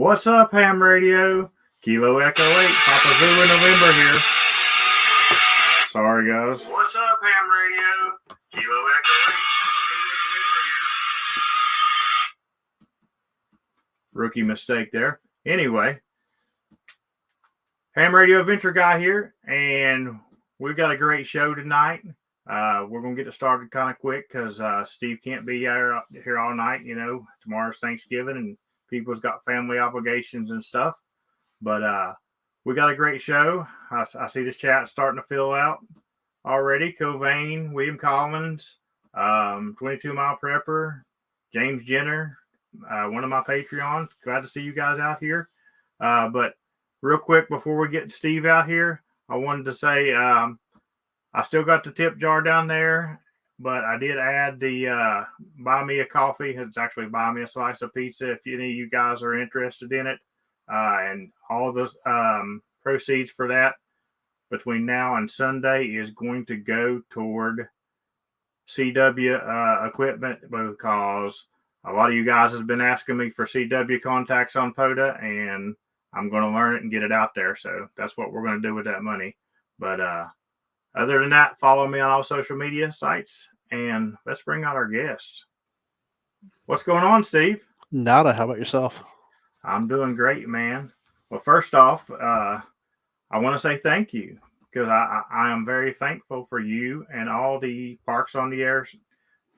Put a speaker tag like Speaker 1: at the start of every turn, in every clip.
Speaker 1: What's up, Ham Radio? Kilo Echo 8, Papa Zulu November here. Sorry, guys. What's up, Ham Radio? Kilo Echo 8, Papa Zulu November here. Rookie mistake there. Anyway, Ham Radio Adventure Guy here, and we've got a great show tonight. We're going to get it started kind of quick because Steve can't be here all night. You know, tomorrow's Thanksgiving and people's got family obligations and stuff. But we got a great show. I see the chat starting to fill out already. Covain, William Collins, 22 Mile Prepper, James Jenner, one of my Patreons. Glad to see you guys out here. But real quick, before we get Steve out here, I wanted to say I still got the tip jar down there, but I did add the buy me a coffee. It's actually buy me a slice of pizza if any of you guys are interested in it. And all the proceeds for that between now and Sunday is going to go toward CW equipment, because a lot of you guys have been asking me for CW contacts on POTA, and I'm going to learn it and get it out there. So that's what we're going to do with that money. But other than that, follow me on all social media sites, and let's bring out our guests. What's going on, Steve?
Speaker 2: Nada. How about yourself?
Speaker 1: I'm doing great, man. Well, first off, I want to say thank you, because I am very thankful for you and all the Parks on the Air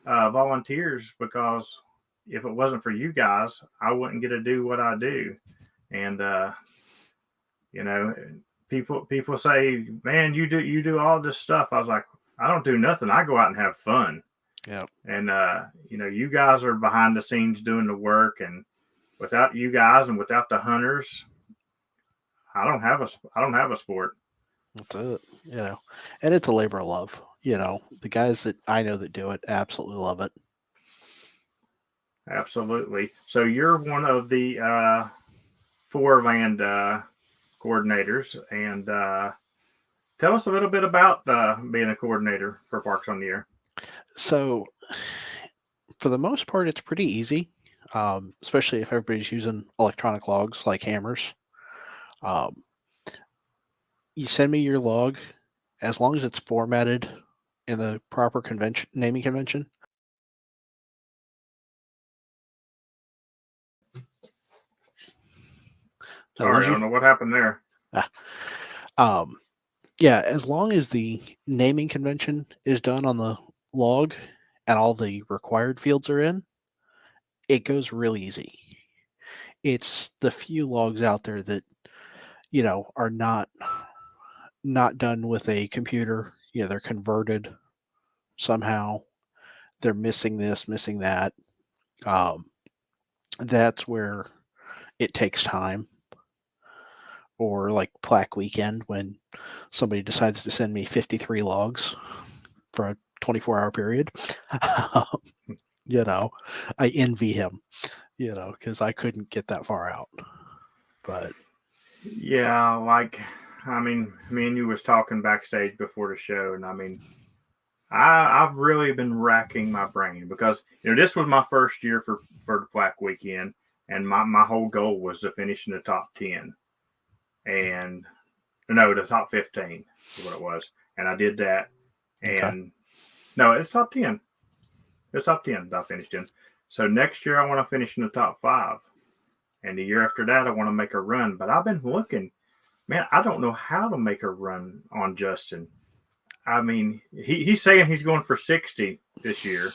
Speaker 1: volunteers, because if it wasn't for you guys, I wouldn't get to do what I do. And, you know, people say, man, you do all this stuff. I was like, I don't do nothing. I go out and have fun.
Speaker 2: Yeah.
Speaker 1: And, you know, you guys are behind the scenes doing the work, and without you guys and without the hunters, I don't have a sport.
Speaker 2: That's it. You know, and it's a labor of love. You know, the guys that I know that do it absolutely love it.
Speaker 1: Absolutely. So you're one of the 4 land coordinators, and tell us a little bit about being a coordinator for Parks on the Air.
Speaker 2: So, for the most part, it's pretty easy, especially if everybody's using electronic logs like hammers. You send me your log, as long as it's formatted in the proper naming convention.
Speaker 1: Sorry, I don't know what happened there.
Speaker 2: Yeah, as long as the naming convention is done on the log and all the required fields are in, it goes really easy. It's the few logs out there that, you know, are not done with a computer. You know, they're converted somehow. They're missing this, missing that. That's where it takes time. Or like Plaque Weekend, when somebody decides to send me 53 logs for a 24-hour period. You know, I envy him, you know, because I couldn't get that far out. But
Speaker 1: yeah, like, I mean, me and you was talking backstage before the show, and I mean, I've really been racking my brain, because, you know, this was my first year for the Plaque Weekend, and my whole goal was to finish in the top 10. And no, the top 15 is what it was. And I did that. And no, it's top 10. It's top 10 that I finished in. So next year I want to finish in the top 5. And the year after that I want to make a run. But I've been looking, man, I don't know how to make a run on Justin. I mean, he's saying he's going for 60 this year.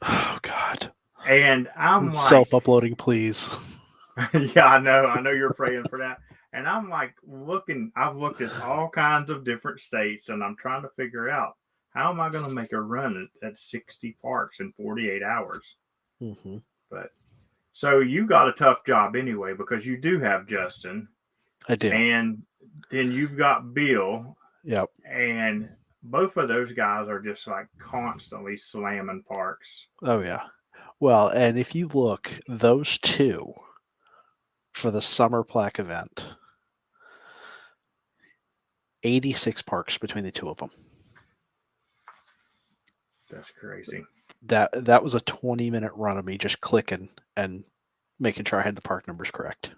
Speaker 2: Oh, God.
Speaker 1: And I'm like,
Speaker 2: self-uploading, please.
Speaker 1: Yeah, I know you're praying for that. And I'm like I've looked at all kinds of different states, and I'm trying to figure out, how am I going to make a run at 60 parks in 48 hours?
Speaker 2: Mm-hmm.
Speaker 1: But so you got a tough job anyway, because you do have Justin.
Speaker 2: I do.
Speaker 1: And then you've got Bill.
Speaker 2: Yep.
Speaker 1: And both of those guys are just like constantly slamming parks.
Speaker 2: Oh, yeah. Well, and if you look, those two for the summer plaque event, 86 parks between the two of them.
Speaker 1: That's crazy.
Speaker 2: That was a 20-minute run of me just clicking and making sure I had the park numbers correct.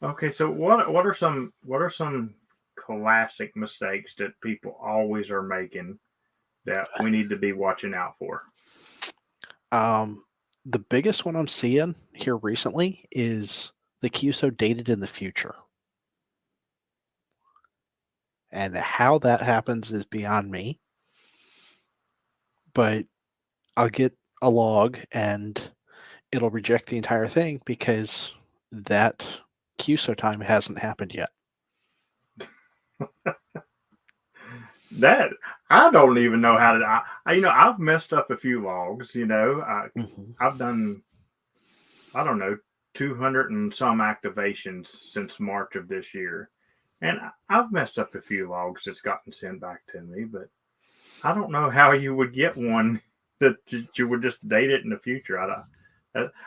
Speaker 1: Okay, so what are some classic mistakes that people always are making that we need to be watching out for?
Speaker 2: The biggest one I'm seeing here recently is the QSO dated in the future. And how that happens is beyond me. But I'll get a log and it'll reject the entire thing because that QSO time hasn't happened yet.
Speaker 1: That I don't even know how to. I've messed up a few logs. I've done, I don't know, 200 and some activations since March of this year, and I've messed up a few logs that's gotten sent back to me. But I don't know how you would get one that you would just date it in the future.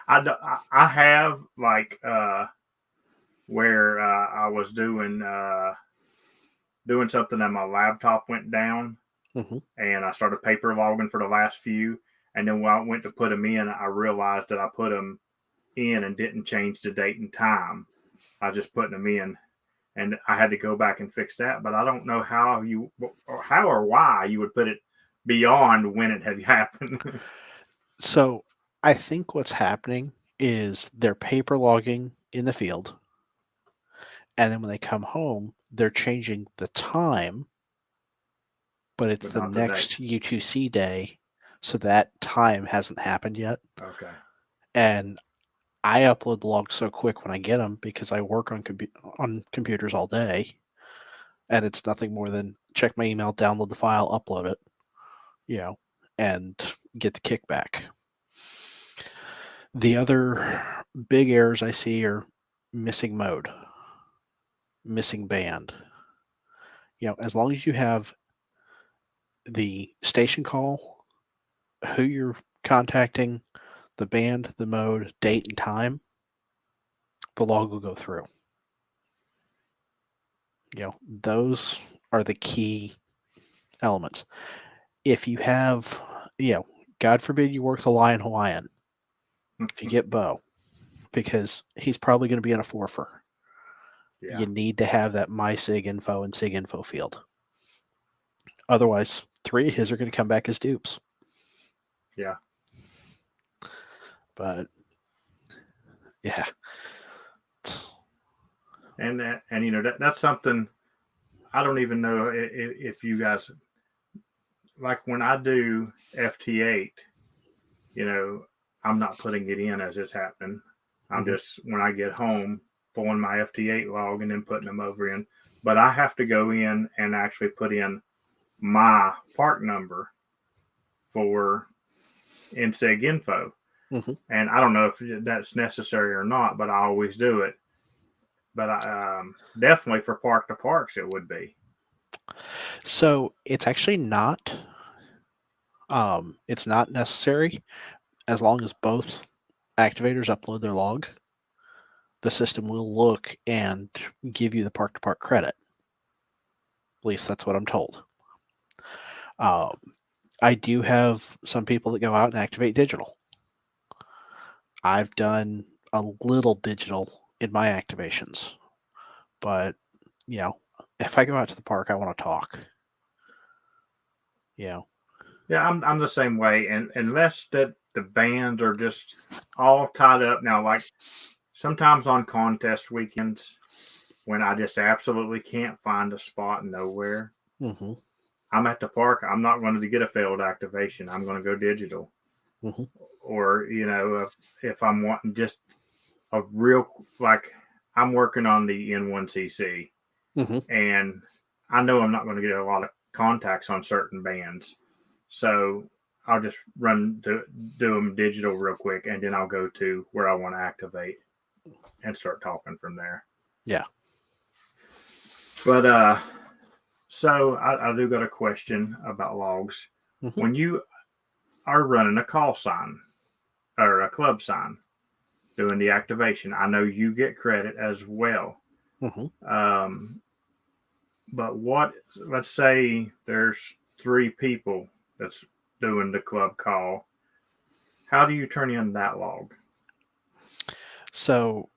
Speaker 1: I have like where I was doing something and my laptop went down,
Speaker 2: Mhm.
Speaker 1: and I started paper logging for the last few. And then when I went to put them in, I realized that I put them in and didn't change the date and time. I was just putting them in, and I had to go back and fix that. But I don't know how or why you would put it beyond when it had happened.
Speaker 2: So I think what's happening is they're paper logging in the field. And then when they come home, they're changing the time, but it's
Speaker 1: But
Speaker 2: the
Speaker 1: not the date.
Speaker 2: next U2C day. So that time hasn't happened yet.
Speaker 1: Okay.
Speaker 2: And I upload the logs so quick when I get them because I work on computers all day, and it's nothing more than check my email, download the file, upload it, you know, and get the kickback. The other big errors I see are missing mode, missing band. As long as you have the station call, who you're contacting, the band, the mode, date, and time, the log will go through. Those are the key elements. If you have, God forbid you work the Lion Hawaiian, if you get Bo, because he's probably going to be in a forfer,
Speaker 1: Yeah.
Speaker 2: you need to have that my sig info and sig info field. Otherwise, 3 of his are going to come back as dupes.
Speaker 1: Yeah.
Speaker 2: But yeah.
Speaker 1: And that's something I don't even know if you guys, like when I do FT8, I'm not putting it in as it's happening. I'm just, when I get home, pulling my FT8 log and then putting them over in. But I have to go in and actually put in my part number for NSEG info.
Speaker 2: Mhm.
Speaker 1: And I don't know if that's necessary or not, but I always do it. But definitely for park to parks, it would be.
Speaker 2: So it's actually not. It's not necessary as long as both activators upload their log. The system will look and give you the park to park credit. At least that's what I'm told. Um, I do have some people that go out and activate digital. I've done a little digital in my activations, but if I go out to the park, I want to talk.
Speaker 1: Yeah, I'm the same way, and unless that the bands are just all tied up now, like sometimes on contest weekends when I just absolutely can't find a spot nowhere,
Speaker 2: Mm-hmm.
Speaker 1: I'm at the park. I'm not going to get a failed activation. I'm going to go digital,
Speaker 2: Mm-hmm.
Speaker 1: or if I'm wanting just a real, like, I'm working on the N1CC,
Speaker 2: Mm-hmm.
Speaker 1: and I know I'm not going to get a lot of contacts on certain bands. So I'll just do them digital real quick, and then I'll go to where I want to activate and start talking from there.
Speaker 2: Yeah.
Speaker 1: But so I do got a question about logs.
Speaker 2: Mm-hmm.
Speaker 1: When you are running a call sign or a club sign, doing the activation, I know you get credit as well.
Speaker 2: Mm-hmm.
Speaker 1: But let's say there's 3 people that's doing the club call. how do you turn in that log?
Speaker 2: So,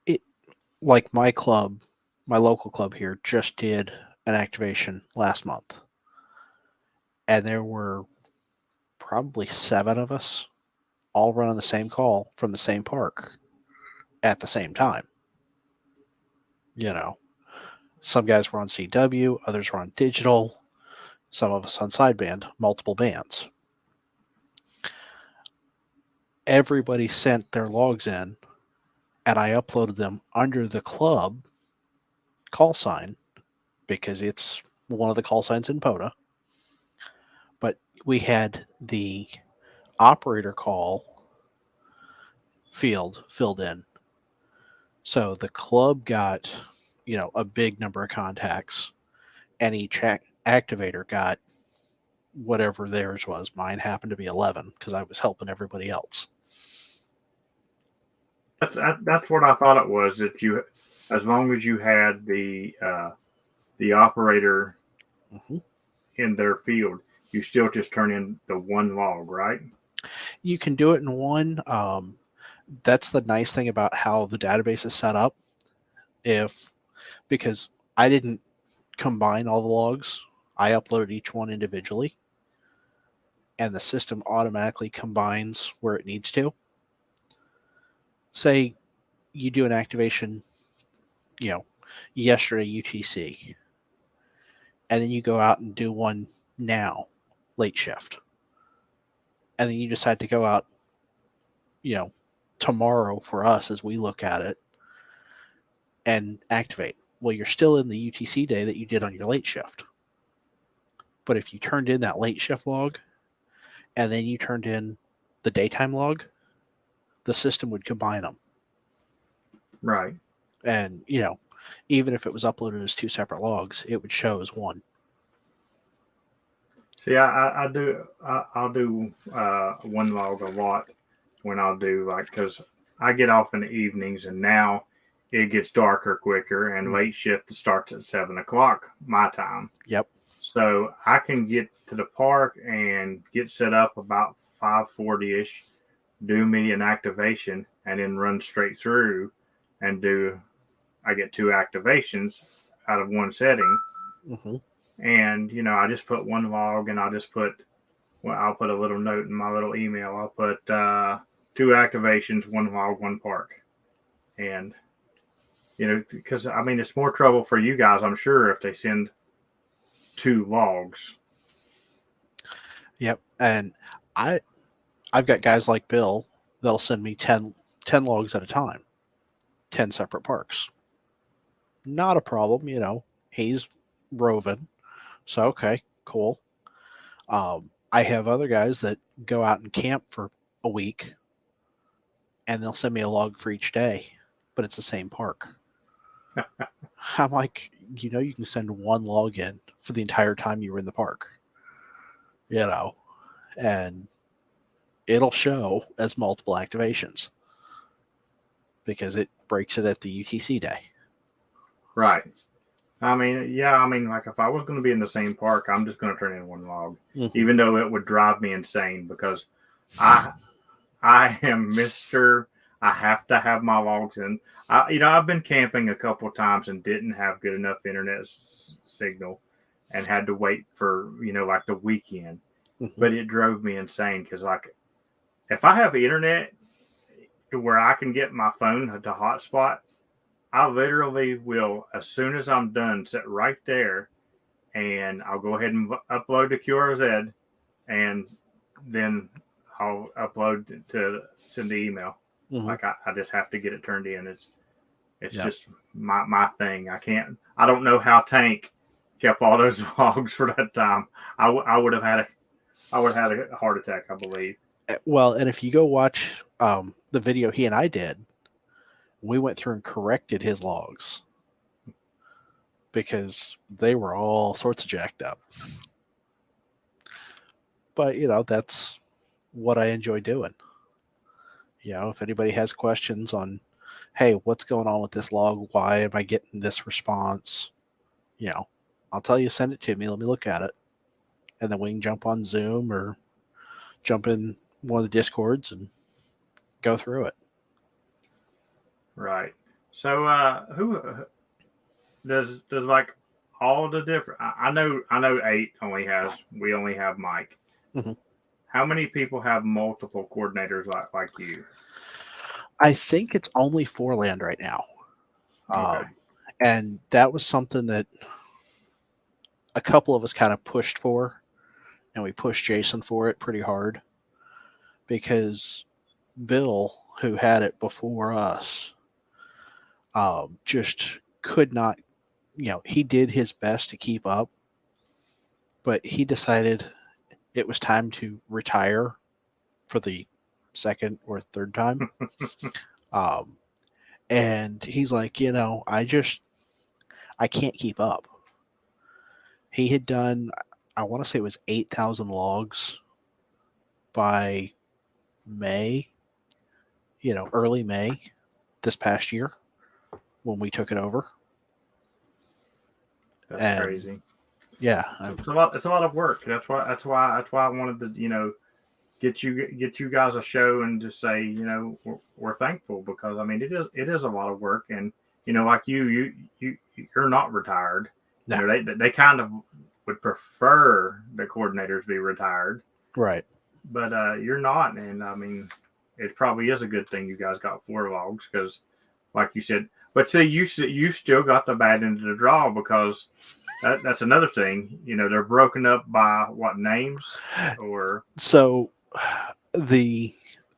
Speaker 2: it like my club, my local club here, just did an activation last month, and there were probably 7 of us all running the same call from the same park at the same time. You know, some guys were on CW, others were on digital, some of us on sideband, multiple bands. Everybody sent their logs in, and I uploaded them under the club call sign because it's one of the call signs in POTA. But we had the operator call field filled in. So the club got, a big number of contacts, and each activator got whatever theirs was. Mine happened to be 11 because I was helping everybody else.
Speaker 1: That's what I thought it was. That you, as long as you had the operator
Speaker 2: Mm-hmm.
Speaker 1: in their field, you still just turn in the one log, right?
Speaker 2: You can do it in one. That's the nice thing about how the database is set up. Because I didn't combine all the logs, I uploaded each one individually, and the system automatically combines where it needs to. Say you do an activation, yesterday UTC, and then you go out and do one now, late shift, and then you decide to go out, tomorrow for us as we look at it and activate. Well, you're still in the UTC day that you did on your late shift. But if you turned in that late shift log and then you turned in the daytime log, the system would combine them.
Speaker 1: Right.
Speaker 2: And, even if it was uploaded as 2 separate logs, it would show as one.
Speaker 1: See, I'll do one log a lot when I'll do because I get off in the evenings and now it gets darker quicker and late shift starts at 7 o'clock my time.
Speaker 2: Yep.
Speaker 1: So I can get to the park and get set up about 5:40 ish, do me an activation, and then run straight through and do. I get 2 activations out of one setting.
Speaker 2: Mm-hmm.
Speaker 1: And I just put one log, and I'll put a little note in my little email. I'll put 2 activations, one log, one park, and because it's more trouble for you guys, I'm sure, if they send 2 logs.
Speaker 2: Yep. And I've got guys like Bill that'll send me 10 logs at a time, 10 separate parks. Not a problem, he's roving. So, okay, cool. I have other guys that go out and camp for a week and they'll send me a log for each day, but it's the same park. I'm like, you can send one log in for the entire time you were in the park, and it'll show as multiple activations because it breaks it at the UTC day.
Speaker 1: Right. Like if I was going to be in the same park, I'm just going to turn in one log, even though it would drive me insane because I am Mr. I have to have my logs in. I've been camping a couple of times and didn't have good enough internet signal and had to wait for, like the weekend. But it drove me insane because, like, if I have internet to where I can get my phone to hotspot, I literally will, as soon as I'm done, sit right there and I'll go ahead and upload to QRZ and then I'll upload to send the email. Like I just have to get it turned in. It's just my thing. I don't know how Tank kept all those logs for that time. I would have had a heart attack, I believe.
Speaker 2: Well, and if you go watch the video he and I did, we went through and corrected his logs because they were all sorts of jacked up. But, that's what I enjoy doing. If anybody has questions on, hey, what's going on with this log? Why am I getting this response? I'll tell you, send it to me. Let me look at it. and then we can jump on Zoom or jump in one of the Discords and go through it.
Speaker 1: Right. So, who does like all the different? I know 8 we only have Mike.
Speaker 2: Mhm.
Speaker 1: How many people have multiple coordinators like you?
Speaker 2: I think it's only 4-land right now.
Speaker 1: Okay.
Speaker 2: And that was something that a couple of us kind of pushed for, and we pushed Jason for it pretty hard because Bill, who had it before us, just could not, he did his best to keep up, but he decided it was time to retire for the second or third time. um, and he's like, I can't keep up. He had done, I want to say it was 8,000 logs by May, early May this past year when we took it over.
Speaker 1: That's
Speaker 2: And
Speaker 1: crazy.
Speaker 2: yeah,
Speaker 1: It's a lot. It's a lot of work. That's why I wanted to get you guys a show and just say we're thankful, because I mean it is a lot of work. And like you're not retired.
Speaker 2: no.
Speaker 1: They kind of would prefer the coordinators be retired,
Speaker 2: Right.
Speaker 1: but you're not. And I mean it probably is a good thing you guys got 4 logs, because like you said. But see, you still got the bad end of the draw, because that's another thing. They're broken up by what names or
Speaker 2: So the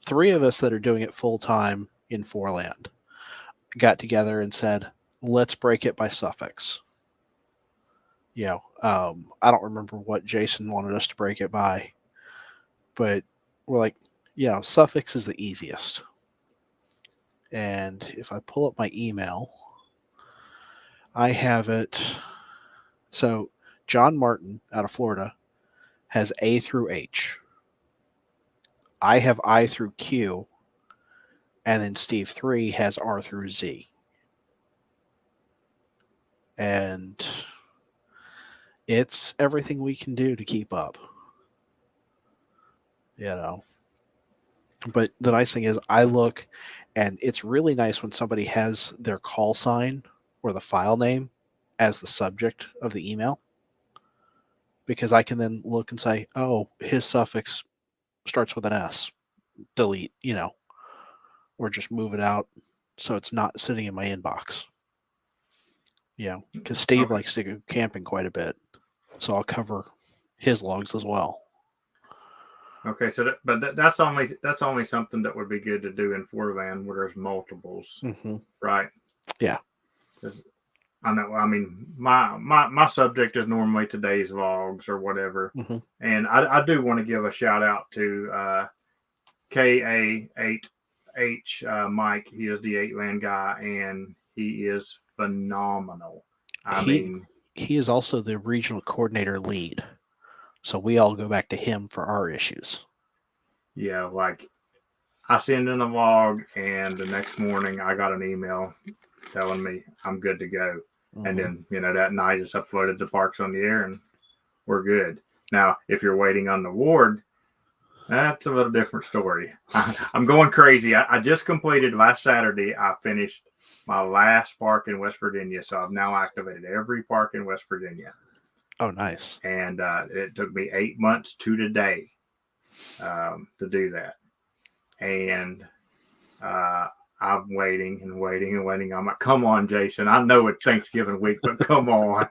Speaker 2: 3 of us that are doing it full time in 4-land got together and said, let's break it by suffix. I don't remember what Jason wanted us to break it by, but we're like, suffix is the easiest. And if I pull up my email, I have it. So John Martin out of Florida has A through H. I have I through Q. And then Steve 3 has R through Z. And it's everything we can do to keep up. But the nice thing is I look, and it's really nice when somebody has their call sign or the file name as the subject of the email, because I can then look and say, oh, his suffix starts with an S, delete, or just move it out so it's not sitting in my inbox. Because Steve
Speaker 1: Okay.
Speaker 2: likes to go camping quite a bit, so I'll cover his logs as well.
Speaker 1: Okay, so that's only something that would be good to do in 4-land where there's multiples,
Speaker 2: Mm-hmm.
Speaker 1: right?
Speaker 2: Yeah.
Speaker 1: Because I know, I mean, my subject is normally today's logs or whatever,
Speaker 2: Mm-hmm.
Speaker 1: and I do want to give a shout out to KA4AFL Mike. He is the 8-land guy, and he is phenomenal.
Speaker 2: He is also the regional coordinator lead, so we all go back to him for our issues.
Speaker 1: Yeah, like I send in a log, and the next morning I got an email telling me I'm good to go. Mm-hmm. And then, that night it's uploaded to Parks on the Air, and we're good. Now, if you're waiting on the ward, that's a little different story. I'm going crazy. I just completed last Saturday. I finished my last park in West Virginia, so I've now activated every park in West Virginia.
Speaker 2: Oh, nice.
Speaker 1: And it took me 8 months to today to do that. And I'm waiting and waiting and waiting. I'm like, come on, Jason. I know it's Thanksgiving week, but come on.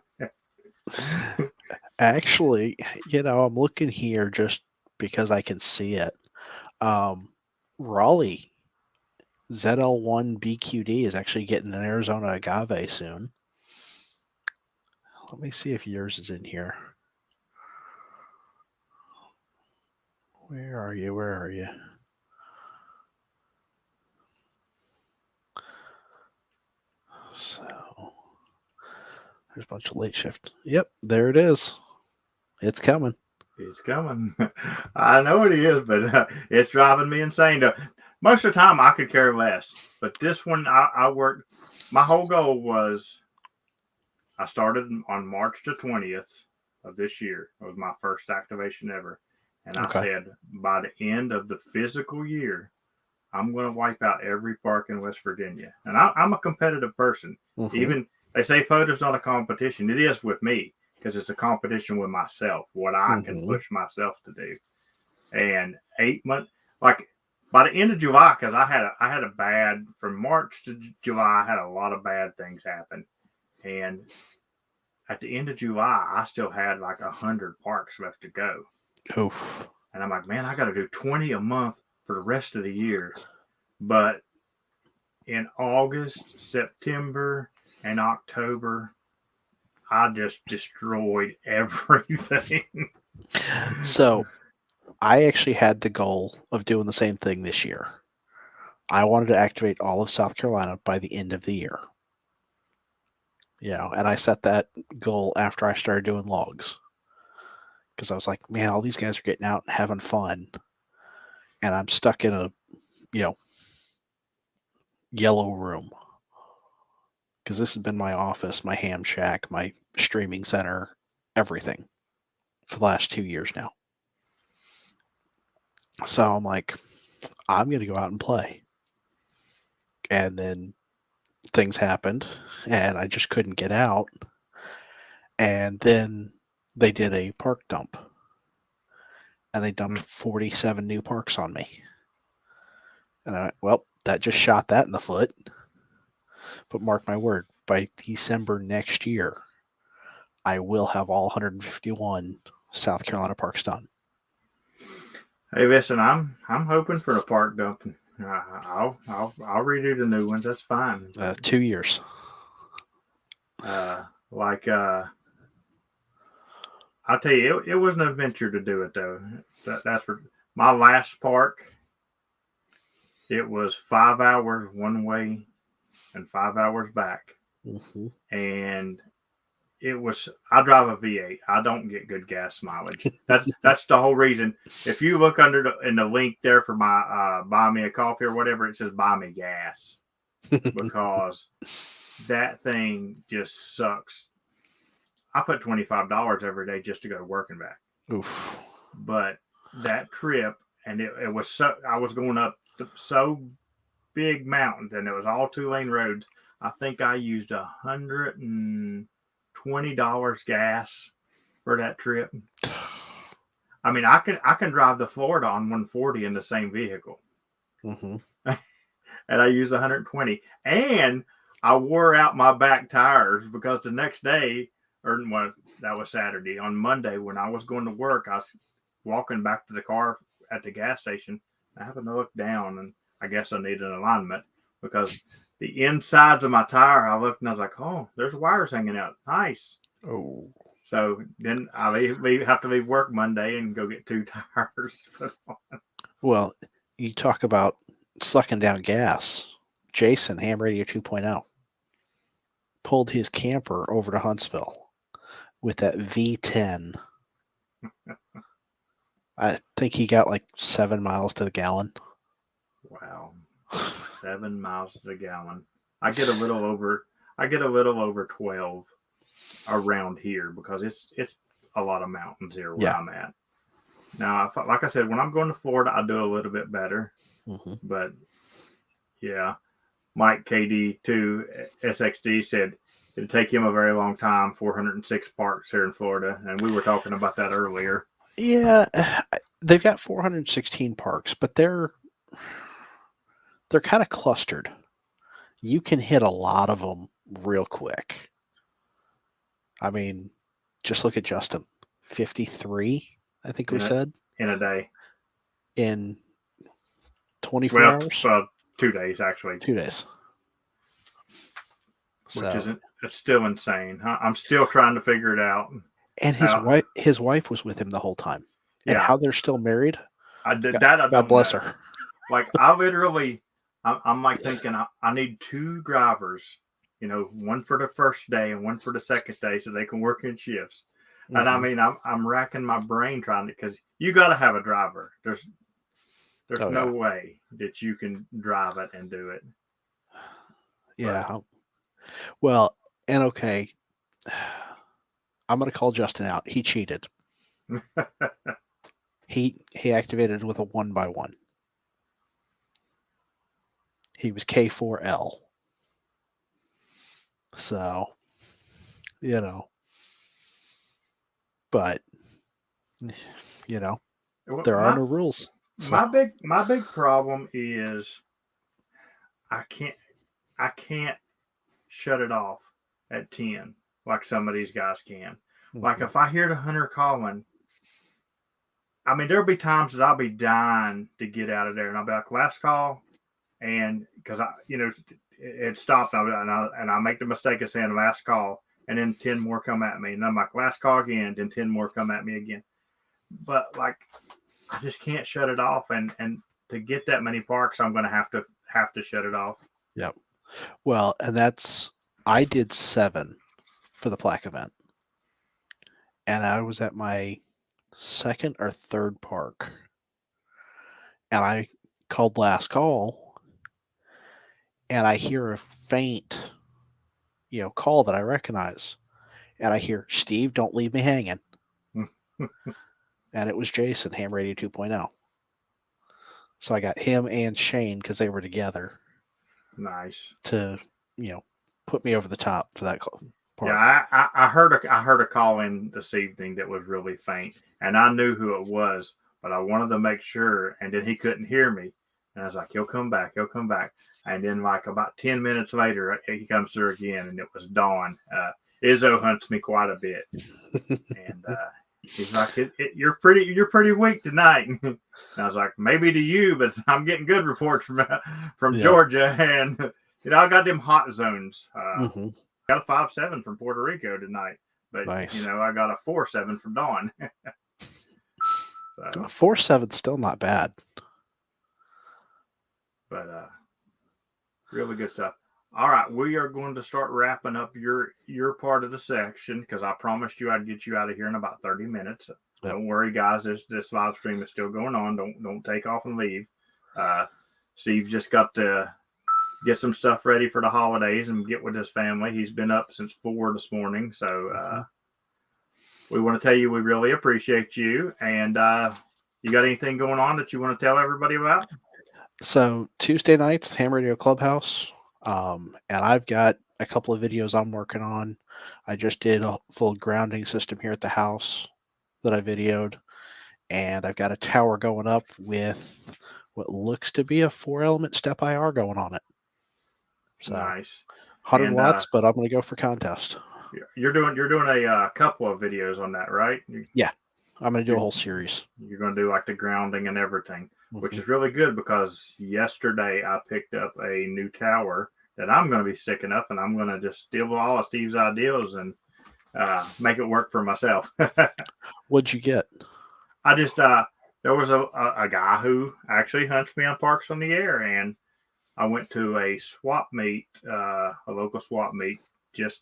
Speaker 2: Actually, I'm looking here just because I can see it. Raleigh ZL1BQD is actually getting an Arizona agave soon. Let me see if yours is in here. Where are you? So there's a bunch of late shift. Yep, there it is. It's coming.
Speaker 1: It's coming. I know it is, but it's driving me insane. Most of the time, I could care less. But this one, I worked. My whole goal was I started on March the 20th. of this year. It was my first activation ever. And I
Speaker 2: Okay.
Speaker 1: said, by the end of the physical year, I'm going to wipe out every park in West Virginia. And I'm a competitive person.
Speaker 2: Mm-hmm.
Speaker 1: Even they say POTA's not a competition. It is with me because it's a competition with myself, what I can push myself to do. And 8 months, like by the end of July, because I had a bad from March to July, I had a lot of bad things happen. And at the end of July, I still had like 100 parks left to go.
Speaker 2: Oof.
Speaker 1: And I'm like, man, I got to do 20 a month for the rest of the year. But in August, September, and October, I just destroyed everything.
Speaker 2: So I actually had the goal of doing the same thing this year. I wanted to activate all of South Carolina by the end of the year. And I set that goal after I started doing logs. Because I was like, man, all these guys are getting out and having fun. And I'm stuck in a, yellow room. Because this has been my office, my ham shack, my streaming center, everything for the last 2 years now. So I'm like, I'm going to go out and play. And then things happened and I just couldn't get out. And then they did a park dump. And they dumped 47 new parks on me. And I went, well, that just shot that in the foot. But mark my word, by December next year, I will have all 151 South Carolina parks done.
Speaker 1: Hey, listen, I'm hoping for a park dumping. I'll redo the new ones. That's fine.
Speaker 2: 2 years.
Speaker 1: I'll tell you, it was an adventure to do it though. That's for my last park. It was 5 hours one way and 5 hours back, and it was. I drive a V8. I don't get good gas mileage. That's the whole reason. If you look in the link there for my buy me a coffee or whatever, it says buy me gas because that thing just sucks. I put $25 every day just to go to work and back.
Speaker 2: Oof.
Speaker 1: But that trip, and it was so, I was going up so big mountains, and it was all 2-lane roads. I think I used $120 gas for that trip. I mean, I can drive to Florida on 140 in the same vehicle, and I used 120, and I wore out my back tires because the next day. That was Saturday. On Monday, when I was going to work, I was walking back to the car at the gas station. I happened to look down, and I guess I needed an alignment because the insides of my tire, I looked and I was like, oh, there's wires hanging out. Nice.
Speaker 2: Oh.
Speaker 1: So then I have to leave work Monday and go get 2 tires put on.
Speaker 2: Well, you talk about sucking down gas. Jason, Ham Radio 2.0, pulled his camper over to Huntsville with that V10. I think he got like 7 miles to the gallon.
Speaker 1: Wow. 7 miles to the gallon. I get a little over 12 around here because it's a lot of mountains here where I'm at. Now, like I said, when I'm going to Florida, I do a little bit better. But yeah, Mike KD2 SXD said it'd take him a very long time. 406 parks here in Florida, and we were talking about that earlier.
Speaker 2: Yeah, they've got 416 parks, but they're kind of clustered. You can hit a lot of them real quick. I mean, just look at Justin. 53, I think we said.
Speaker 1: In a day.
Speaker 2: In 24 hours?
Speaker 1: 2 days, actually.
Speaker 2: 2 days.
Speaker 1: Which isn't, it's still insane. I'm still trying to figure it out.
Speaker 2: And his wife was with him the whole time. And how they're still married? God bless her.
Speaker 1: Like, I literally, I'm like thinking, I need 2 drivers, one for the first day and one for the second day so they can work in shifts. And I mean, I'm racking my brain trying to, because you got to have a driver. There's no way that you can drive it and do it.
Speaker 2: Yeah. Well, and okay. I'm going to call Justin out. He cheated. He activated with a 1x1. He was K4L. So, but there are no rules. So.
Speaker 1: My big problem is I can't shut it off at 10 like some of these guys can. Like if I hear the hunter calling, I mean there'll be times that I'll be dying to get out of there, and I'll be like, last call, and because it stopped, and I make the mistake of saying last call, and then 10 more come at me, and I'm like, last call again, then 10 more come at me again. But like I just can't shut it off, and to get that many parks, I'm going to have to shut it off.
Speaker 2: Yep. Well, and I did 7 for the plaque event, and I was at my second or third park, and I called last call, and I hear a faint, call that I recognize, and I hear, Steve, don't leave me hanging. And it was Jason, Ham Radio 2.0. So I got him and Shane, because they were together.
Speaker 1: Nice.
Speaker 2: To, put me over the top for that park.
Speaker 1: Yeah, I heard a call in this evening that was really faint, and I knew who it was, but I wanted to make sure, and then he couldn't hear me. And I was like, he'll come back. And then like about 10 minutes later, he comes through again, and it was Dawn. Izzo hunts me quite a bit. And he's like, you're pretty weak tonight. And I was like, maybe to you, but I'm getting good reports from Georgia, and I got them hot zones. Got a 5.7 from Puerto Rico tonight, but
Speaker 2: nice.
Speaker 1: I got a 4.7 from Dawn.
Speaker 2: So 4.7's still not bad,
Speaker 1: but really good stuff. All right, we are going to start wrapping up your part of the section, because I promised you I'd get you out of here in about 30 minutes. Yep. Don't worry, guys. This live stream is still going on. Don't take off and leave. Steve just got to get some stuff ready for the holidays and get with his family. He's been up since 4 this morning, so we want to tell you we really appreciate you. And you got anything going on that you want to tell everybody about?
Speaker 2: So Tuesday nights, Ham Radio Clubhouse. And I've got a couple of videos I'm working on. I just did a full grounding system here at the house that I videoed, and I've got a tower going up with what looks to be a 4-element step IR going on it. So
Speaker 1: nice.
Speaker 2: 100 watts, but I'm going to go for contest.
Speaker 1: You're doing a couple of videos on that, right?
Speaker 2: Yeah, I'm going to do a whole series.
Speaker 1: You're going to do like the grounding and everything, which is really good, because yesterday I picked up a new tower that I'm going to be sticking up, and I'm going to just steal all of Steve's ideas and make it work for myself.
Speaker 2: What'd you get?
Speaker 1: I just there was a guy who actually hunts me on Parks on the Air, and I went to a swap meet, a local swap meet, just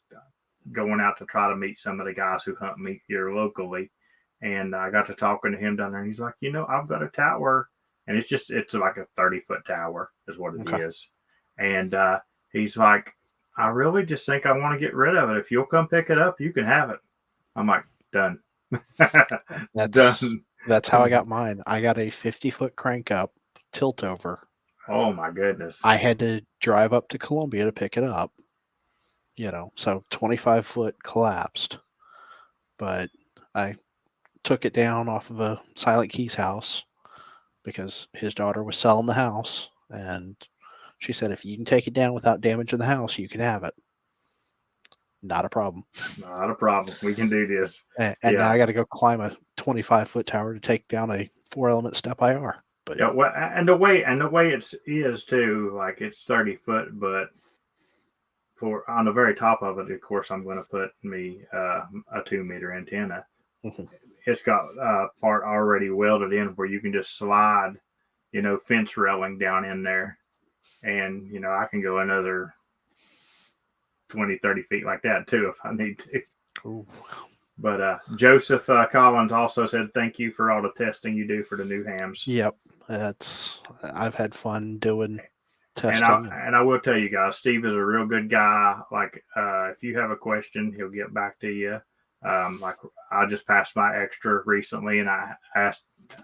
Speaker 1: going out to try to meet some of the guys who hunt me here locally. And I got to talking to him down there, and he's like, I've got a tower, and it's like a 30-foot tower is what it is. And he's like, I really just think I want to get rid of it. If you'll come pick it up, you can have it. I'm like, done.
Speaker 2: Done. That's how I got mine. I got a 50-foot crank up tilt over.
Speaker 1: Oh my goodness.
Speaker 2: I had to drive up to Columbia to pick it up. So 25-foot collapsed. But I took it down off of a Silent Keys house because his daughter was selling the house, and she said, if you can take it down without damaging the house, you can have it. Not a problem.
Speaker 1: Not a problem. We can do this.
Speaker 2: And now I got to go climb a 25-foot tower to take down a 4-element step IR. But
Speaker 1: yeah, well, and the way it is too, like it's 30 foot, but on the very top of it, of course, I'm going to put me a 2-meter antenna. It's got a part already welded in where you can just slide, fence railing down in there, and I can go another 20, 30 feet like that too if I need to.
Speaker 2: Ooh.
Speaker 1: But Joseph Collins also said thank you for all the testing you do for the new hams.
Speaker 2: Yep, I've had fun doing testing.
Speaker 1: And I will tell you guys, Steve is a real good guy. Like if you have a question, he'll get back to you. Like I just passed my extra recently, and I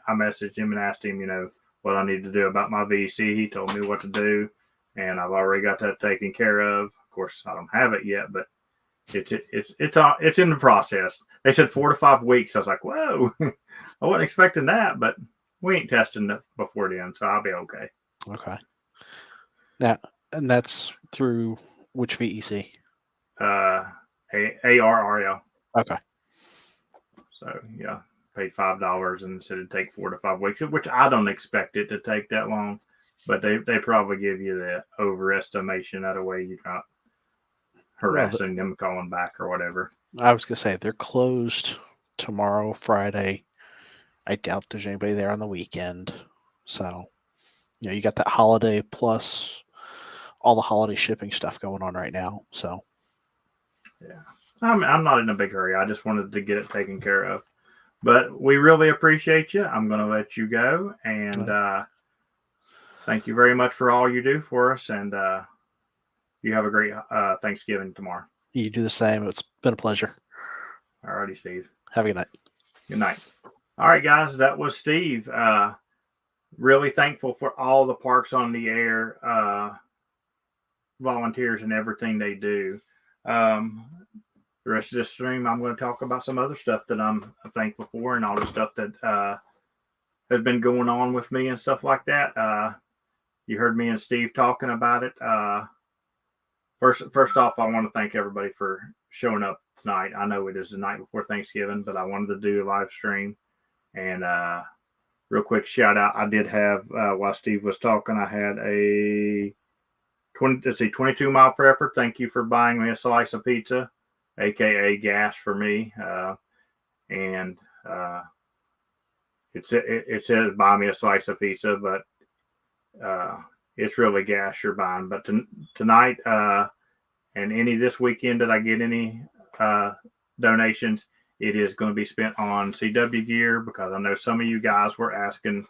Speaker 1: messaged him and asked him, what I need to do about my VC. He told me what to do, and I've already got that taken care of. Of course, I don't have it yet, but it's in the process. They said 4 to 5 weeks. I was like, whoa, I wasn't expecting that, but we ain't testing it before then, so I'll be okay.
Speaker 2: Okay. Now, and that's through which VEC?
Speaker 1: ARRL.
Speaker 2: Okay.
Speaker 1: So yeah, paid $5 and said it'd take 4 to 5 weeks, which I don't expect it to take that long. But they probably give you the overestimation. That way you're not harassing them, calling back or whatever.
Speaker 2: I was gonna say they're closed tomorrow, Friday. I doubt there's anybody there on the weekend. So, you got that holiday plus all the holiday shipping stuff going on right now. So,
Speaker 1: yeah, I'm not in a big hurry. I just wanted to get it taken care of. But we really appreciate you. I'm going to let you go, and thank you very much for all you do for us. And you have a great Thanksgiving tomorrow.
Speaker 2: You do the same. It's been a pleasure.
Speaker 1: All righty, Steve.
Speaker 2: Have a good night.
Speaker 1: Good night. All right, guys, that was Steve. Really thankful for all the Parks on the Air volunteers and everything they do. The rest of this stream, I'm going to talk about some other stuff that I'm thankful for and all the stuff that has been going on with me and stuff like that. You heard me and Steve talking about it. First off, I want to thank everybody for showing up tonight. I know it is the night before Thanksgiving, but I wanted to do a live stream. And real quick shout out, I did have, while Steve was talking, I had a 22-mile prepper. Thank you for buying me a slice of pizza, aka gas for me. And it says buy me a slice of pizza, but it's really gas you're buying. But tonight and any this weekend that I get any donations, it is going to be spent on CW gear, because I know some of you guys were asking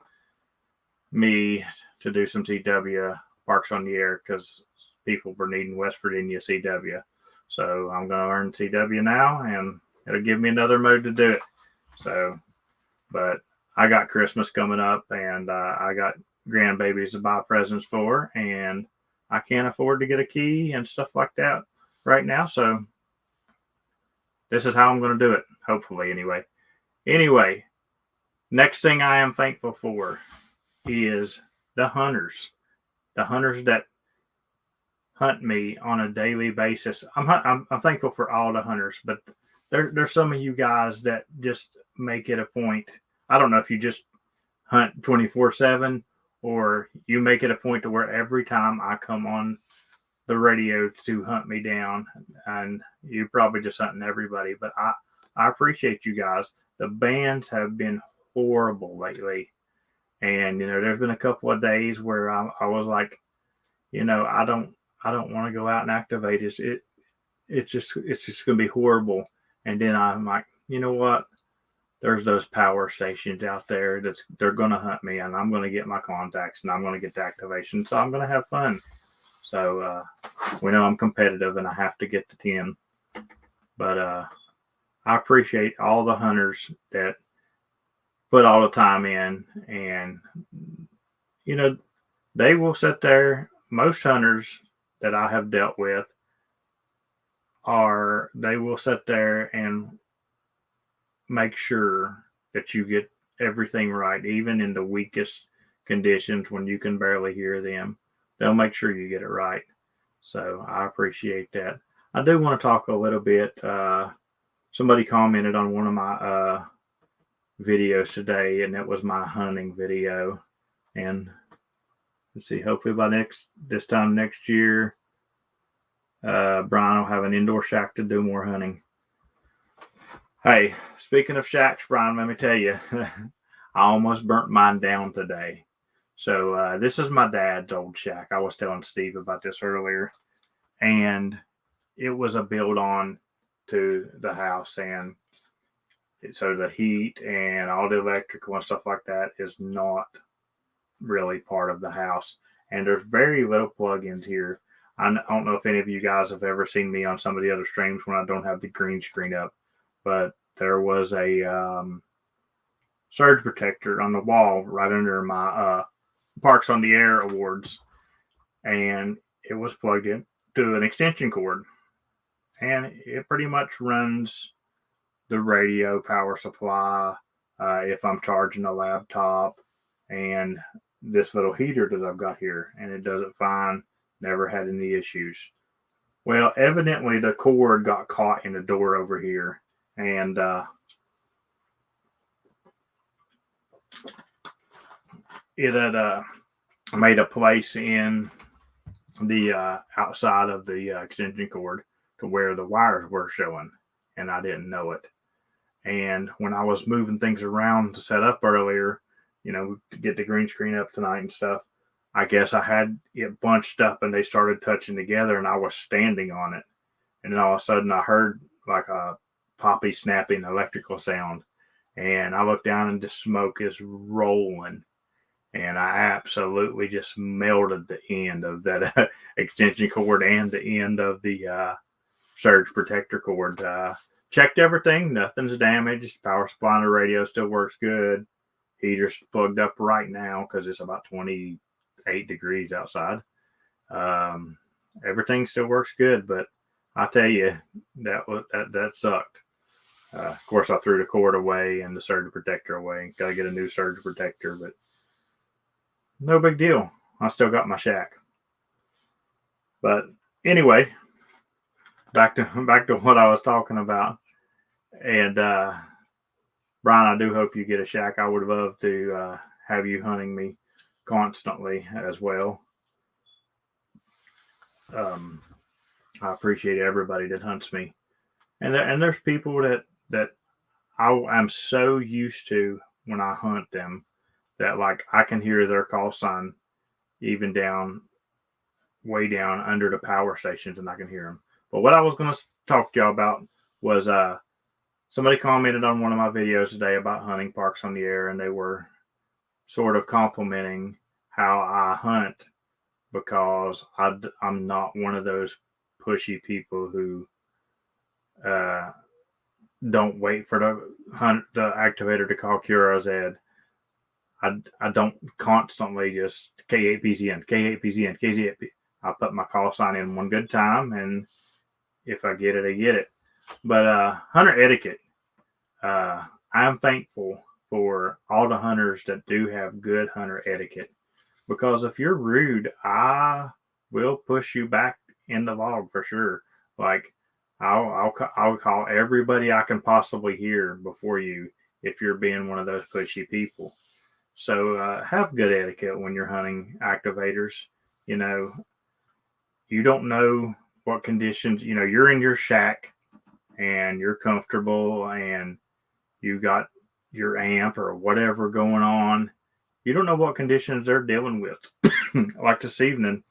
Speaker 1: me to do some CW Parks on the Air because people were needing West Virginia CW. So I'm going to earn CW now, and it'll give me another mode to do it. So, but I got Christmas coming up, and I got grandbabies to buy presents for, and I can't afford to get a key and stuff like that right now. So this is how I'm going to do it, hopefully, anyway. Next thing I am thankful for is the hunters that hunt me on a daily basis. I'm thankful for all the hunters, but there's some of you guys that just make it a point. I don't know if you just hunt 24/7 or you make it a point to where every time I come on the radio to hunt me down, and you're probably just hunting everybody, but I appreciate you guys. The bands have been horrible lately, and there's been a couple of days where I was like, I don't want to go out and activate. It's just gonna be horrible. And then I'm like, you know what? There's those power stations out there they're gonna hunt me, and I'm gonna get my contacts, and I'm gonna get the activation, so I'm gonna have fun. So we know I'm competitive, and I have to get to 10. But I appreciate all the hunters that put all the time in, and they will sit there. Most hunters that I have dealt with they will sit there and make sure that you get everything right, even in the weakest conditions when you can barely hear them. They'll make sure you get it right. So I appreciate that. I do want to talk a little bit. Somebody commented on one of my videos today, and it was my hunting video. And let's see, hopefully by this time next year, Brian will have an indoor shack to do more hunting. Hey, speaking of shacks, Brian, let me tell you, I almost burnt mine down today. So this is my dad's old shack. I was telling Steve about this earlier, and it was a build on to the house, and so the heat and all the electrical and stuff like that is not really part of the house, and there's very little plugins here. I don't know if any of you guys have ever seen me on some of the other streams when I don't have the green screen up, but there was a surge protector on the wall right under my Parks on the Air awards, and it was plugged in to an extension cord, and it pretty much runs the radio power supply if I'm charging a laptop, and this little heater that I've got here, and it does it fine. Never had any issues. Well, evidently the cord got caught in the door over here, and it had made a place in the outside of the extension cord to where the wires were showing, and I didn't know it. And when I was moving things around to set up earlier, to get the green screen up tonight and stuff, I guess I had it bunched up and they started touching together, and I was standing on it. And then all of a sudden I heard like a poppy snapping electrical sound. And I looked down and the smoke is rolling. And I absolutely just melted the end of that extension cord and the end of the surge protector cord. Checked everything. Nothing's damaged. Power supply on the radio still works good. Heater's plugged up right now because it's about 28 degrees outside. Everything still works good, but I tell you, that sucked. Of course, I threw the cord away and the surge protector away. Got to get a new surge protector, but no big deal. I still got my shack. But anyway, back to what I was talking about. And Brian, I do hope you get a shack. I would love to have you hunting me constantly as well. I appreciate everybody that hunts me, and there's people that I'm so used to when I hunt them that like I can hear their call sign even way down under the power stations, and I can hear them. But what I was going to talk to y'all about was somebody commented on one of my videos today about hunting Parks on the Air, and they were sort of complimenting how I hunt because I'm not one of those pushy people who don't wait for the activator to call QROZ. I don't constantly just K8PZN, K8PZN, K8PZN. I put my call sign in one good time, and if I get it, I get it. But hunter etiquette, I'm thankful for all the hunters that do have good hunter etiquette, because if you're rude, I will push you back in the log for sure. Like I'll call everybody I can possibly hear before you if you're being one of those pushy people. So have good etiquette when you're hunting activators. You don't know what conditions, you're in your shack and you're comfortable and you got your amp or whatever going on. You don't know what conditions they're dealing with. Like this evening,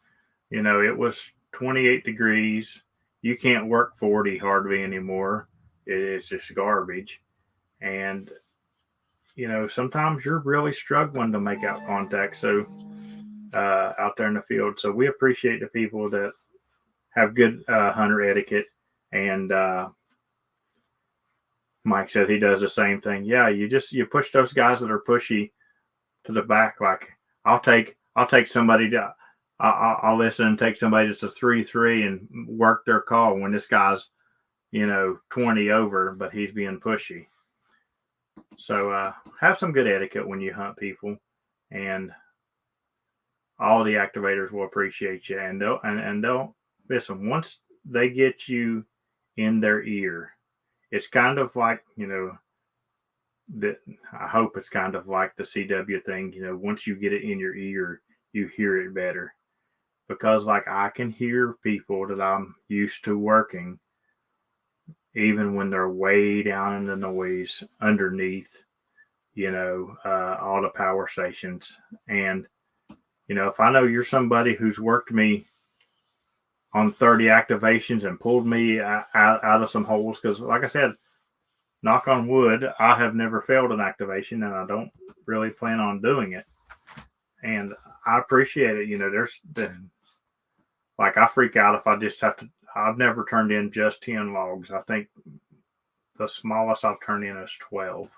Speaker 1: it was 28 degrees. You can't work 40 hardly anymore. It's just garbage. And, sometimes you're really struggling to make out contact. So out there in the field. So we appreciate the people that have good hunter etiquette. And Mike said he does the same thing. Yeah, you push those guys that are pushy to the back. Like I'll take somebody to, I'll listen and take somebody that's a 3-3 and work their call when this guy's 20 over, but he's being pushy. So have some good etiquette when you hunt people, and all the activators will appreciate you. And they'll listen once they get you in their ear. It's kind of like that. I hope it's kind of like the CW thing. Once you get it in your ear, you hear it better. Because like I can hear people that I'm used to working, even when they're way down in the noise underneath, all the power stations. And, if I know you're somebody who's worked me on 30 activations and pulled me out of some holes, because like I said, knock on wood, I have never failed an activation and I don't really plan on doing it. And I appreciate it. I freak out if I just have to. I've never turned in just 10 logs. I think the smallest I've turned in is 12,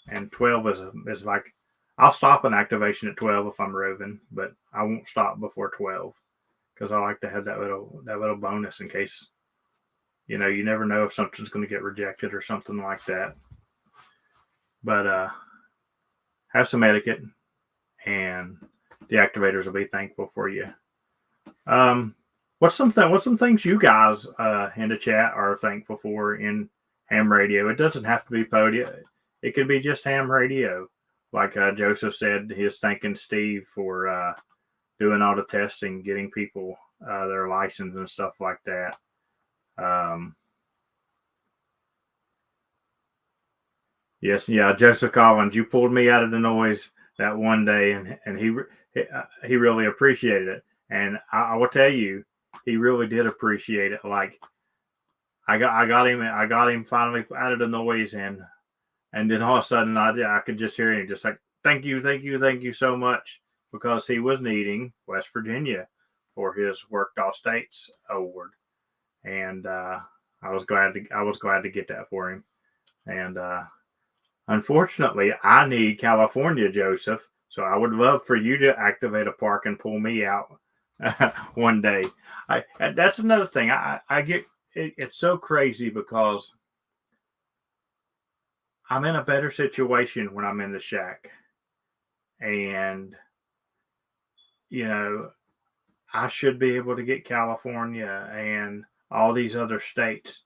Speaker 1: and 12 is like, I'll stop an activation at 12 if I'm roving, but I won't stop before 12 because I like to have that little bonus in case, you never know if something's going to get rejected or something like that. But have some etiquette, and the activators will be thankful for you. What's some things you guys in the chat are thankful for in ham radio? It doesn't have to be podium. It could be just ham radio. Like Joseph said, he's thanking Steve for doing all the testing, getting people their license and stuff like that. Yes, yeah, Joseph Collins, you pulled me out of the noise that one day, and he really appreciated it. And I will tell you, he really did appreciate it. Like I got him finally out of the noise, and then all of a sudden I could just hear him just like, thank you so much, because he was needing West Virginia for his Worked All States award, and I was glad to get that for him. And unfortunately, I need California, Joseph. So I would love for you to activate a park and pull me out one day. That's another thing. I get it's so crazy because I'm in a better situation when I'm in the shack, and I should be able to get California and all these other states,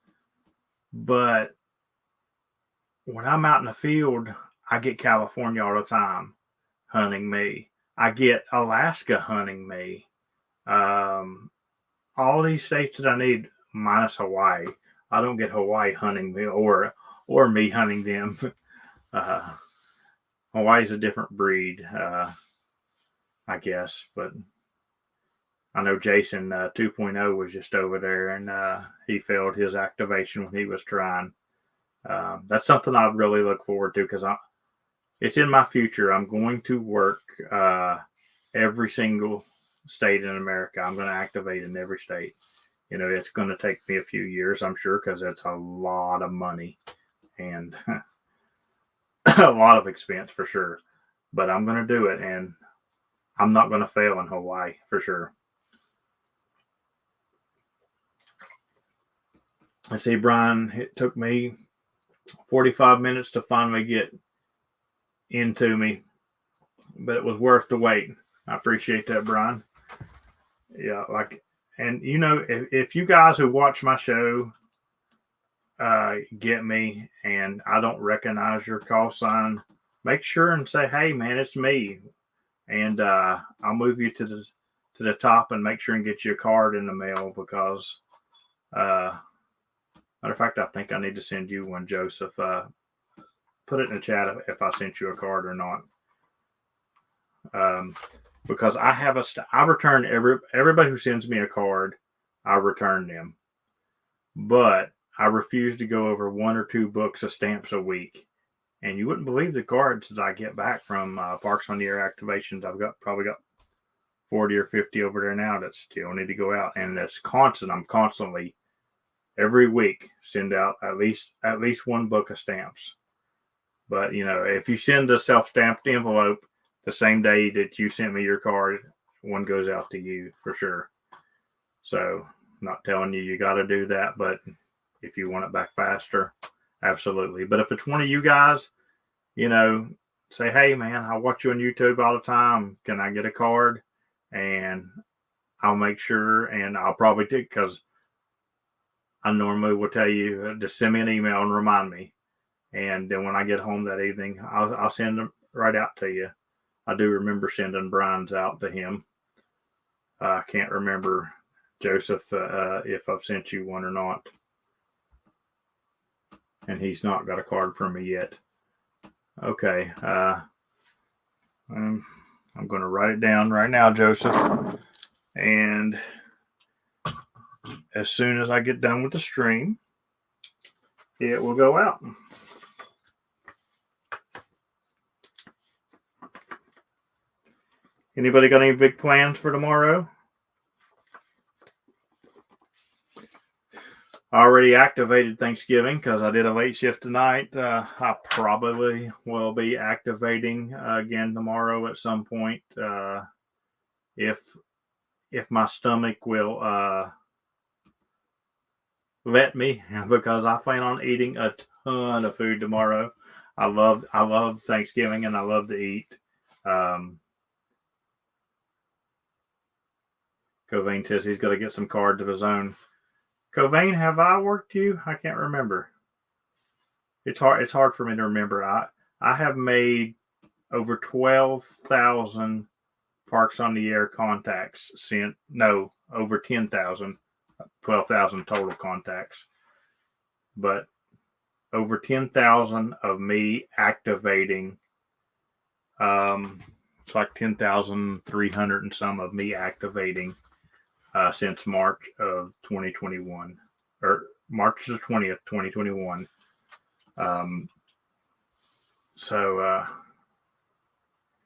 Speaker 1: but when I'm out in the field, I get California all the time hunting me. I get Alaska hunting me. All these states that I need, minus Hawaii. I don't get Hawaii hunting me or me hunting them. Hawaii's a different breed, I guess. But I know Jason 2.0 was just over there, and he failed his activation when he was trying. That's something I really look forward to because it's in my future. I'm going to work every single state in America. I'm going to activate in every state. It's going to take me a few years, I'm sure, because it's a lot of money and a lot of expense for sure. But I'm going to do it, and I'm not going to fail in Hawaii for sure. I see, Brian, it took me 45 minutes to finally get into me, but it was worth the wait. I appreciate that, Brian. Yeah, and if you guys who watch my show get me and I don't recognize your call sign, make sure and say, hey man, it's me, and I'll move you to the top and make sure and get you a card in the mail, because matter of fact, I think I need to send you one, Joseph. Put it in the chat if I sent you a card or not. Because I have I return everybody who sends me a card, I return them. But I refuse to go over 1 or 2 books of stamps a week. And you wouldn't believe the cards that I get back from Parks on the Air activations. I've probably got 40 or 50 over there now that still need to go out. And that's constant. I'm constantly, every week, send out at least 1 book of stamps. But, if you send a self-stamped envelope the same day that you sent me your card, one goes out to you for sure. So, not telling you got to do that, but if you want it back faster, absolutely. But if it's one of you guys, say, hey, man, I watch you on YouTube all the time. Can I get a card? And I'll make sure, and I'll probably do, because I normally will tell you to send me an email and remind me. And then when I get home that evening, I'll send them right out to you. I do remember sending Brian's out to him. I can't remember, Joseph, if I've sent you one or not. And he's not got a card from me yet. Okay. I'm going to write it down right now, Joseph. And as soon as I get done with the stream, it will go out. Anybody got any big plans for tomorrow? already activated Thanksgiving because I did a late shift tonight. I probably will be activating again tomorrow at some point if my stomach will let me, because I plan on eating a ton of food tomorrow. I love Thanksgiving and I love to eat. Covain says he's got to get some cards of his own. Covain, have I worked you? I can't remember. It's hard for me to remember. I have made over 12,000 Parks on the Air contacts since, no, over 10,000, 12,000 total contacts. But over 10,000 of me activating, it's like 10,300 and some of me activating since March of 2021, or March the 20th, 2021.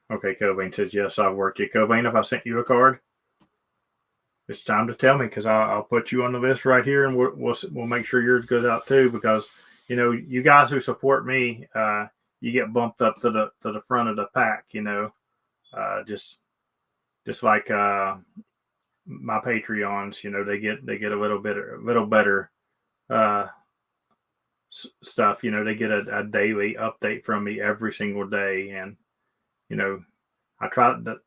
Speaker 1: Okay, Cobain says, yes, I've worked you. Cobain, if I sent you a card, it's time to tell me, because I'll put you on the list right here, and we'll make sure yours goes out too, because, you know, you guys who support me, you get bumped up to the front of the pack, you know, just like my Patreons, you know, they get a little better stuff. You know, they get a daily update from me every single day, and you know, I try the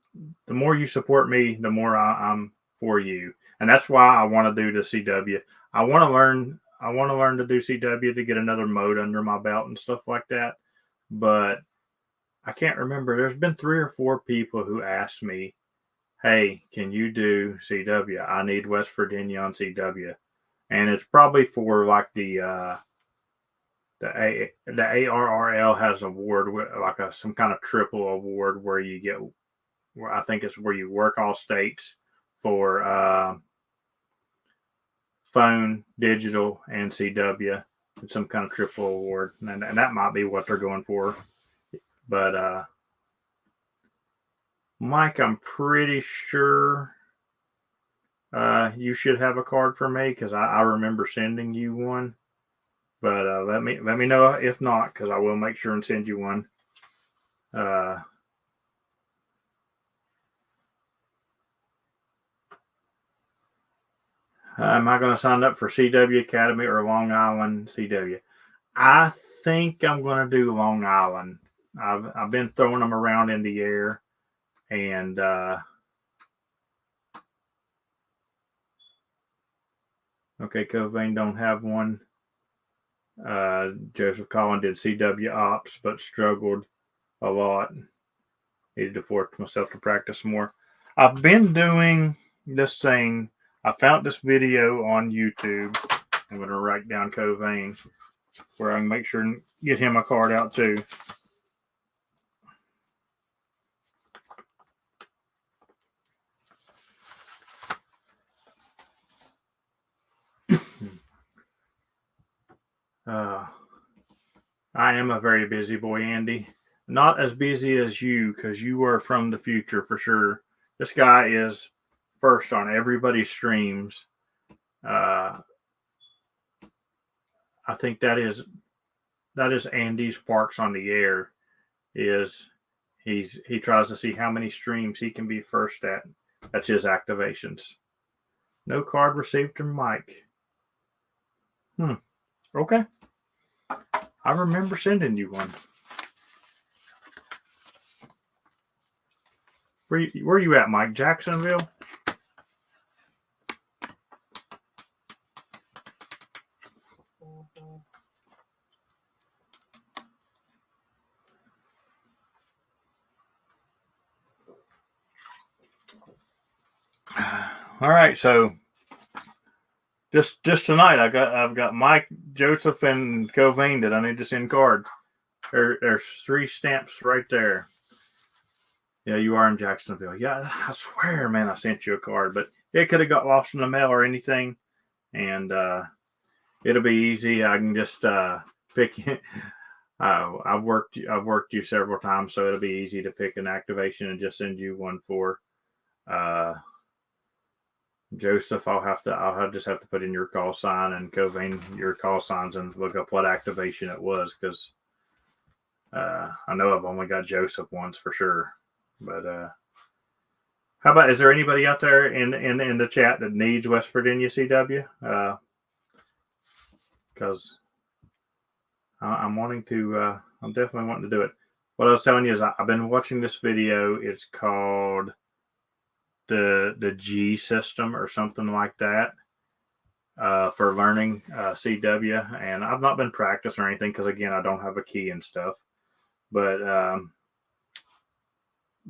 Speaker 1: more you support me, the more I'm for you, and that's why I want to do the CW. I want to learn to do CW to get another mode under my belt and stuff like that, but I can't remember. There's been 3 or 4 people who asked me, hey, can you do CW? I need West Virginia on CW. And it's probably for like the ARRL has an award, like some kind of triple award where you get, where I think it's where you work all states for phone, digital, and CW. It's some kind of triple award. And that might be what they're going for. But Mike, I'm pretty sure you should have a card for me, because I remember sending you one. But let me know if not, because I will make sure and send you one. Am I going to sign up for CW Academy or Long Island CW? I think I'm going to do Long Island. I've been throwing them around in the air, and okay, Covain don't have one. Joseph Collin did CW Ops, but struggled a lot. Needed to force myself to practice more. I've been doing this thing. I found this video on YouTube. I'm going to write down Covain, where I can make sure and get him a card out too. I am a very busy boy, Andy. Not as busy as you, because you are from the future for sure. This guy is first on everybody's streams. I think that is Andy's Parks on the Air. He tries to see how many streams he can be first at. That's his activations. No card received from Mike. Okay. I remember sending you one. Where you at, Mike? Jacksonville? All right, so just tonight I've got Mike, Joseph, and Covain that I need to send card. There's 3 stamps right there. Yeah, you are in Jacksonville. Yeah, I swear, man, I sent you a card, but it could have got lost in the mail or anything, and it'll be easy. I can just pick. I've worked you several times, so it'll be easy to pick an activation and just send you one for Joseph, I'll just have to put in your call sign, and Covain your call signs, and look up what activation it was, because I know I've only got Joseph once for sure. But how about, is there anybody out there in the chat that needs West Virginia CW? Because I'm wanting to, I'm definitely wanting to do it. What I was telling you is I've been watching this video. It's called the G system or something like that, for learning CW. And I've not been practicing or anything because, again, I don't have a key and stuff. But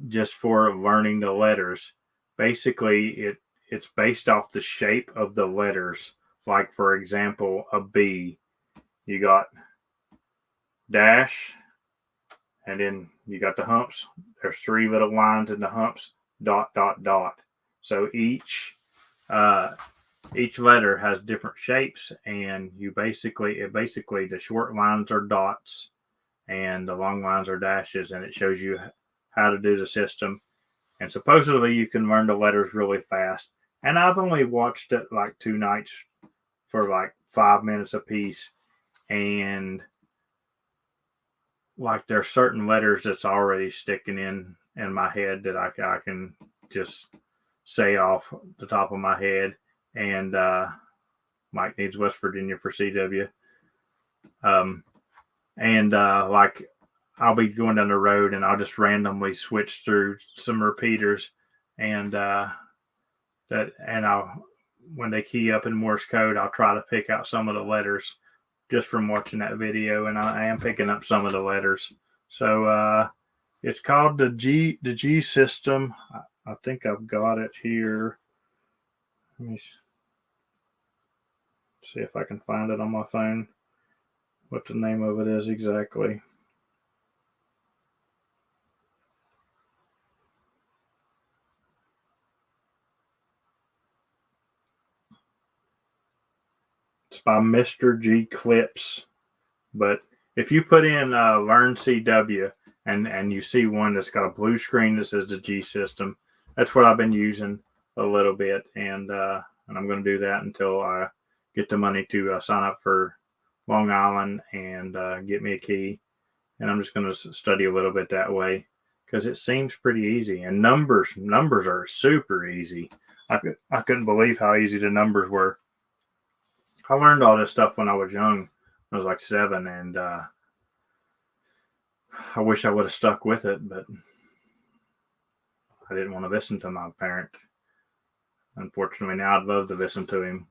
Speaker 1: just for learning the letters, basically it's based off the shape of the letters. Like, for example, a B, you got dash, and then you got the humps. There's 3 little lines in the humps, dot, dot, dot. So each letter has different shapes, and basically the short lines are dots and the long lines are dashes, and it shows you how to do the system. And supposedly you can learn the letters really fast. And I've only watched it like 2 nights for like 5 minutes a piece, and like there's certain letters that's already sticking in my head that I can just say off the top of my head. And Mike needs West Virginia for CW. Like I'll be going down the road and I'll just randomly switch through some repeaters, and when they key up in Morse code, I'll try to pick out some of the letters just from watching that video, and I am picking up some of the letters. So it's called the G system. I think I've got it here. Let me see if I can find it on my phone, what the name of it is exactly. It's by Mr. G Clips. But if you put in Learn CW and you see one that's got a blue screen that says the G system, that's what I've been using a little bit. And I'm going to do that until I get the money to sign up for Long Island and get me a key. And I'm just going to study a little bit that way because it seems pretty easy. And numbers are super easy. I couldn't believe how easy the numbers were. I learned all this stuff when I was young. I was like 7, and I wish I would have stuck with it, but I didn't want to listen to my parent. Unfortunately, now I'd love to listen to him.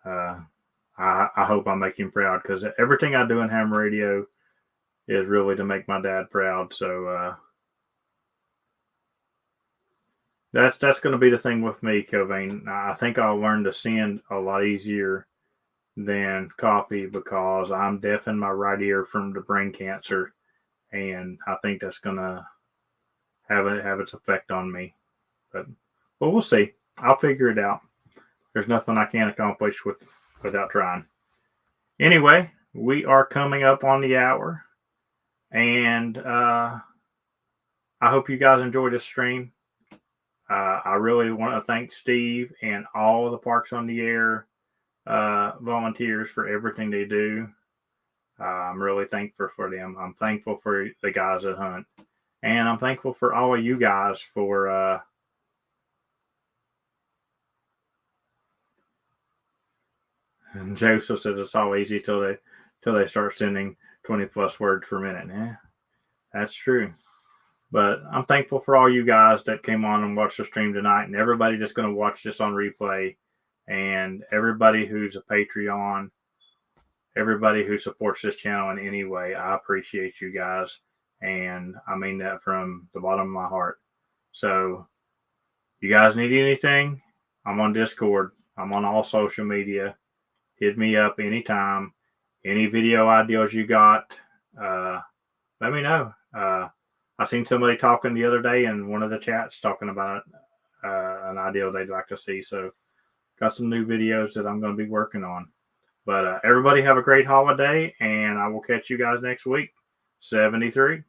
Speaker 1: I hope I make him proud, because everything I do in ham radio is really to make my dad proud. So that's going to be the thing with me, Covain. I think I'll learn to send a lot easier than copy, because I'm deaf in my right ear from the brain cancer, and I think that's gonna have its effect on me. But we'll see. I'll figure it out. There's nothing I can't accomplish without trying. Anyway, we are coming up on the hour, and I hope you guys enjoyed this stream. I really want to thank Steve and all the Parks on the Air volunteers for everything they do. I'm really thankful for them. I'm thankful for the guys at Hunt, and I'm thankful for all of you guys for and Joseph says it's all easy till they start sending 20+ words per minute. Yeah, that's true. But I'm thankful for all you guys that came on and watched the stream tonight, and everybody that's going to watch this on replay, and everybody who's a Patreon, everybody who supports this channel in any way. I appreciate you guys, and I mean that from the bottom of my heart. So you guys need anything, I'm on Discord. I'm on all social media. Hit me up anytime. Any video ideas you got, let me know. I seen somebody talking the other day in one of the chats talking about an idea they'd like to see. So got some new videos that I'm going to be working on. But everybody have a great holiday, and I will catch you guys next week. 73.